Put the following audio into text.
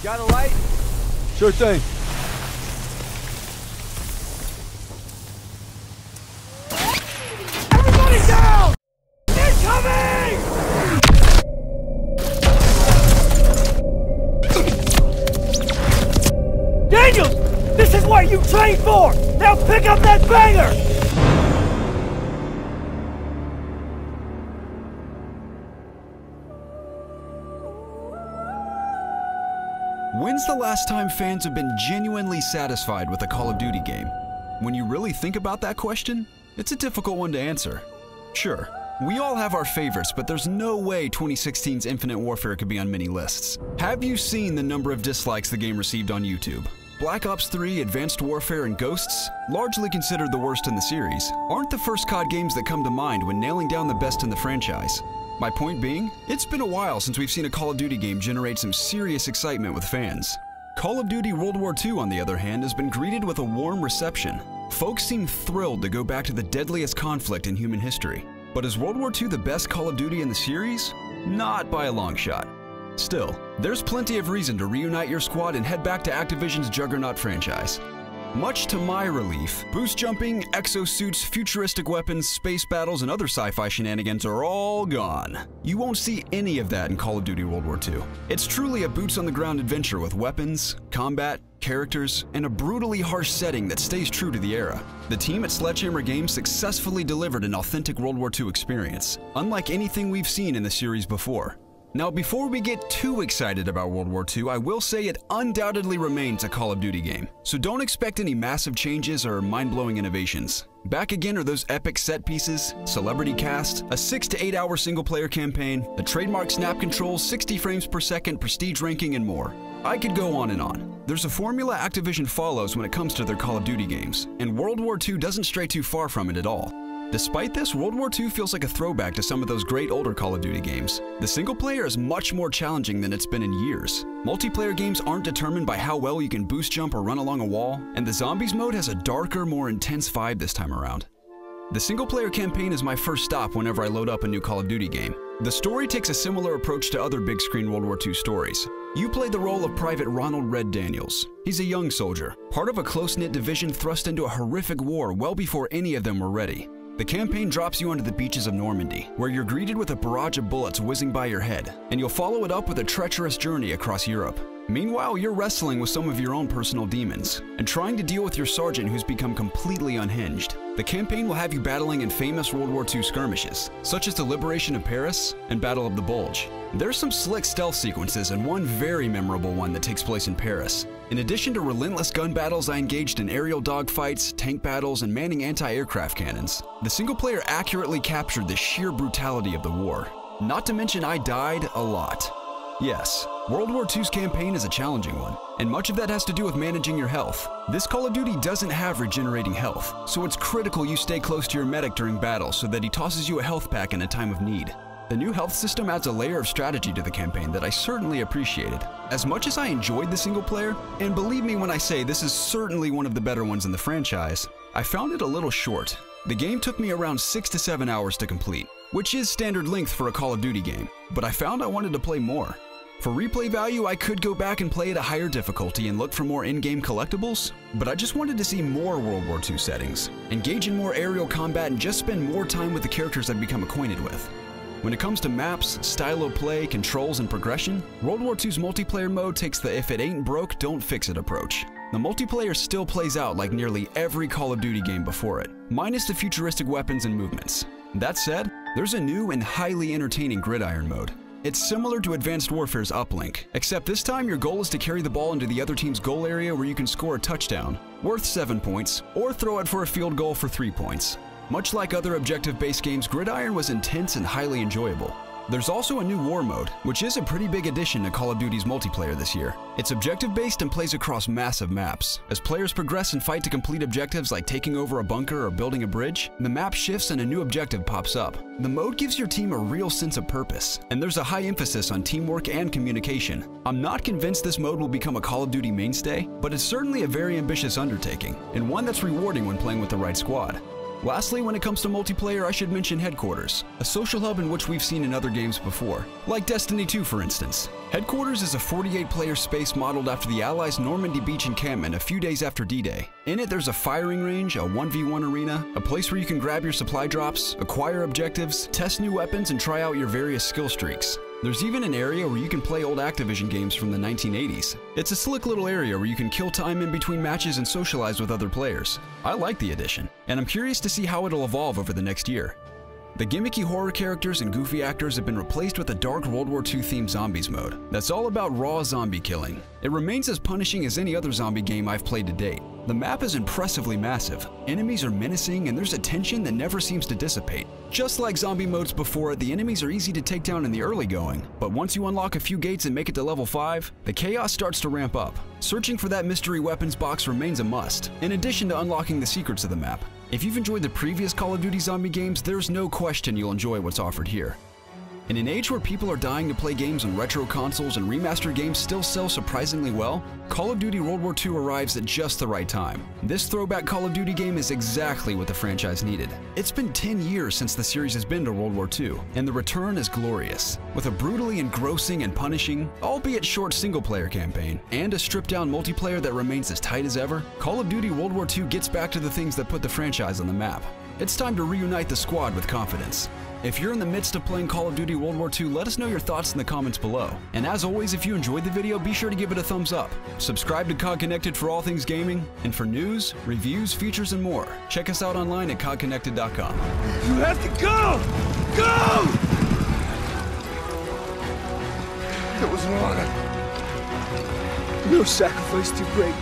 Got a light? Sure thing. Everybody down! Incoming! Daniels! This is what you trained for! Now pick up that banger! When's the last time fans have been genuinely satisfied with a Call of Duty game? When you really think about that question, it's a difficult one to answer. Sure, we all have our favorites, but there's no way 2016's Infinite Warfare could be on many lists. Have you seen the number of dislikes the game received on YouTube? Black Ops 3, Advanced Warfare, and Ghosts, largely considered the worst in the series, aren't the first COD games that come to mind when nailing down the best in the franchise. My point being, it's been a while since we've seen a Call of Duty game generate some serious excitement with fans. Call of Duty World War II, on the other hand, has been greeted with a warm reception. Folks seem thrilled to go back to the deadliest conflict in human history. But is World War II the best Call of Duty in the series? Not by a long shot. Still, there's plenty of reason to reunite your squad and head back to Activision's juggernaut franchise. Much to my relief, boost jumping, exosuits, futuristic weapons, space battles, and other sci-fi shenanigans are all gone. You won't see any of that in Call of Duty World War II. It's truly a boots-on-the-ground adventure with weapons, combat, characters, and a brutally harsh setting that stays true to the era. The team at Sledgehammer Games successfully delivered an authentic World War II experience, unlike anything we've seen in the series before. Now, before we get too excited about World War II, I will say it undoubtedly remains a Call of Duty game, so don't expect any massive changes or mind-blowing innovations. Back again are those epic set pieces, celebrity cast, a 6 to 8 hour single-player campaign, the trademark snap controls, 60 frames per second, prestige ranking, and more. I could go on and on. There's a formula Activision follows when it comes to their Call of Duty games, and World War II doesn't stray too far from it at all. Despite this, World War II feels like a throwback to some of those great older Call of Duty games. The single player is much more challenging than it's been in years. Multiplayer games aren't determined by how well you can boost jump or run along a wall, and the Zombies mode has a darker, more intense vibe this time around. The single player campaign is my first stop whenever I load up a new Call of Duty game. The story takes a similar approach to other big screen World War II stories. You play the role of Private Ronald Red Daniels. He's a young soldier, part of a close-knit division thrust into a horrific war well before any of them were ready. The campaign drops you onto the beaches of Normandy, where you're greeted with a barrage of bullets whizzing by your head, and you'll follow it up with a treacherous journey across Europe. Meanwhile, you're wrestling with some of your own personal demons, and trying to deal with your sergeant who's become completely unhinged. The campaign will have you battling in famous World War II skirmishes, such as the Liberation of Paris and Battle of the Bulge. There's some slick stealth sequences and one very memorable one that takes place in Paris. In addition to relentless gun battles, I engaged in aerial dogfights, tank battles, and manning anti-aircraft cannons. The single player accurately captured the sheer brutality of the war. Not to mention I died a lot. Yes, World War II's campaign is a challenging one, and much of that has to do with managing your health. This Call of Duty doesn't have regenerating health, so it's critical you stay close to your medic during battle so that he tosses you a health pack in a time of need. The new health system adds a layer of strategy to the campaign that I certainly appreciated. As much as I enjoyed the single player, and believe me when I say this is certainly one of the better ones in the franchise, I found it a little short. The game took me around 6 to 7 hours to complete, which is standard length for a Call of Duty game, but I found I wanted to play more. For replay value, I could go back and play at a higher difficulty and look for more in-game collectibles, but I just wanted to see more World War II settings, engage in more aerial combat, and just spend more time with the characters I've become acquainted with. When it comes to maps, style of play, controls, and progression, World War II's multiplayer mode takes the if it ain't broke, don't fix it approach. The multiplayer still plays out like nearly every Call of Duty game before it, minus the futuristic weapons and movements. That said, there's a new and highly entertaining Gridiron Mode. It's similar to Advanced Warfare's Uplink, except this time your goal is to carry the ball into the other team's goal area where you can score a touchdown, worth 7 points, or throw it for a field goal for 3 points. Much like other objective-based games, Gridiron was intense and highly enjoyable. There's also a new War Mode, which is a pretty big addition to Call of Duty's multiplayer this year. It's objective-based and plays across massive maps. As players progress and fight to complete objectives like taking over a bunker or building a bridge, the map shifts and a new objective pops up. The mode gives your team a real sense of purpose, and there's a high emphasis on teamwork and communication. I'm not convinced this mode will become a Call of Duty mainstay, but it's certainly a very ambitious undertaking, and one that's rewarding when playing with the right squad. Lastly, when it comes to multiplayer, I should mention Headquarters, a social hub in which we've seen in other games before, like Destiny 2 for instance. Headquarters is a 48-player space modeled after the Allies' Normandy beach encampment a few days after D-Day. In it, there's a firing range, a 1v1 arena, a place where you can grab your supply drops, acquire objectives, test new weapons, and try out your various skill streaks. There's even an area where you can play old Activision games from the 1980s. It's a slick little area where you can kill time in between matches and socialize with other players. I like the addition, and I'm curious to see how it'll evolve over the next year. The gimmicky horror characters and goofy actors have been replaced with a dark World War II themed zombies mode that's all about raw zombie killing. It remains as punishing as any other zombie game I've played to date. The map is impressively massive, enemies are menacing, and there's a tension that never seems to dissipate. Just like zombie modes before it, the enemies are easy to take down in the early going, but once you unlock a few gates and make it to level 5, the chaos starts to ramp up. Searching for that mystery weapons box remains a must, in addition to unlocking the secrets of the map. If you've enjoyed the previous Call of Duty zombie games, there's no question you'll enjoy what's offered here. In an age where people are dying to play games on retro consoles and remastered games still sell surprisingly well, Call of Duty World War II arrives at just the right time. This throwback Call of Duty game is exactly what the franchise needed. It's been 10 years since the series has been to World War II, and the return is glorious. With a brutally engrossing and punishing, albeit short single-player campaign, and a stripped-down multiplayer that remains as tight as ever, Call of Duty World War II gets back to the things that put the franchise on the map. It's time to reunite the squad with confidence. If you're in the midst of playing Call of Duty World War II, let us know your thoughts in the comments below. And as always, if you enjoyed the video, be sure to give it a thumbs up. Subscribe to COGconnected for all things gaming, and for news, reviews, features, and more, check us out online at COGconnected.com. You have to go! Go! It was an honor. No sacrifice too great.